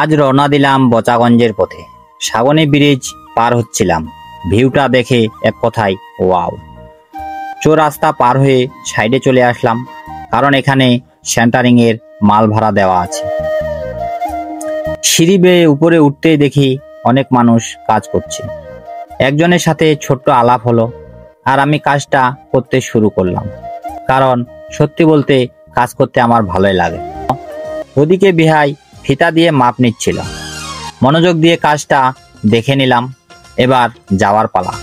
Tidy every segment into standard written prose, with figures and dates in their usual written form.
আজ রওনা দিলাম বচাগঞ্জের পথে। সাগনি ব্রিজ পার হচ্ছিলাম, ভিউটা দেখে এক কথায় ওয়াও। চৌরাস্তা পার হয়ে সাইডে চলে আসলাম, কারণ এখানে সেন্টারিং এর মাল ভাড়া দেওয়া আছে। সিঁড়ি বেয়ে উপরে উঠতেই দেখি অনেক মানুষ কাজ করছে। একজনের সাথে ছোট্ট আলাপ হলো, আর আমি কাজটা করতে শুরু করলাম, কারণ সত্যি বলতে কাজ করতে আমার ভালোই লাগে। ওদিকে বিহাই ফিতা দিয়ে মাপ নিচ্ছিল, মনোযোগ দিয়ে কাজটা দেখে নিলাম। এবার যাওয়ার পালা।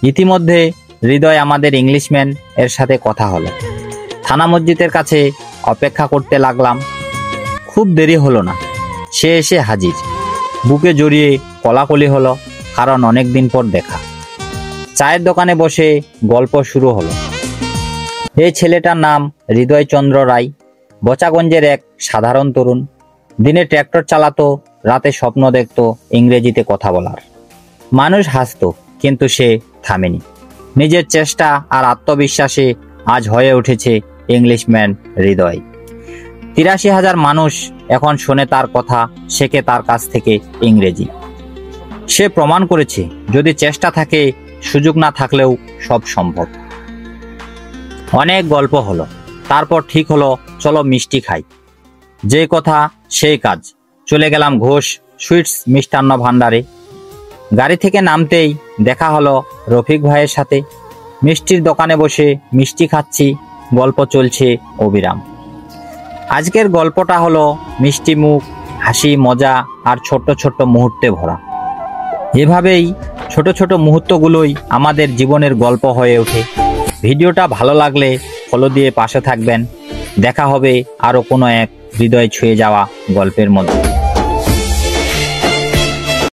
ইতিমধ্যে হৃদয় আমাদের ইংলিশম্যান এর সাথে কথা হলো। থানা মসজিদের কাছে অপেক্ষা করতে লাগলাম। খুব দেরি হলো না, সে এসে হাজির। বুকে জড়িয়ে কলাকলি হলো, কারণ অনেক দিন পর দেখা। চায়ের দোকানে বসে গল্প শুরু হলো। এই ছেলেটার নাম হৃদয় চন্দ্র রায়, বচাগঞ্জের এক সাধারণ তরুণ। দিনে ট্র্যাক্টর চালাতো, রাতে স্বপ্ন দেখতো ইংরেজিতে কথা বলার। মানুষ হাসতো, কিন্তু সে থামেনি। নিজের চেষ্টা আর আত্মবিশ্বাসে আজ হয়ে উঠেছে ইংলিশম্যান হৃদয়। ৮৩,০০০ মানুষ এখন শোনে তার কথা, শেখে তার কাছ থেকে ইংরেজি। সে প্রমাণ করেছে, যদি চেষ্টা থাকে, সুযোগ না থাকলেও সব সম্ভব। অনেক গল্প হলো, তারপর ঠিক হলো চলো মিষ্টি খাই। যে কথা সেই কাজ। চলে গেলাম ঘোষ সুইটস মিষ্টান্ন ভান্ডারে। গাড়ি থেকে নামতেই দেখা হলো রফিক ভাইয়ের সাথে। মিষ্টির দোকানে বসে মিষ্টি খাচ্ছি, গল্প চলছে অবিরাম। আজকের গল্পটা হলো মিষ্টি মুখ, হাসি, মজা আর ছোট্ট ছোট্ট মুহূর্তে ভরা। এভাবেই ছোট ছোট মুহূর্তগুলোই আমাদের জীবনের গল্প হয়ে ওঠে। ভিডিওটা ভালো লাগলে ফলো দিয়ে পাশে থাকবেন। দেখা হবে আরো কোনো এক হৃদয় ছুঁয়ে যাওয়া গল্পের মধ্যে।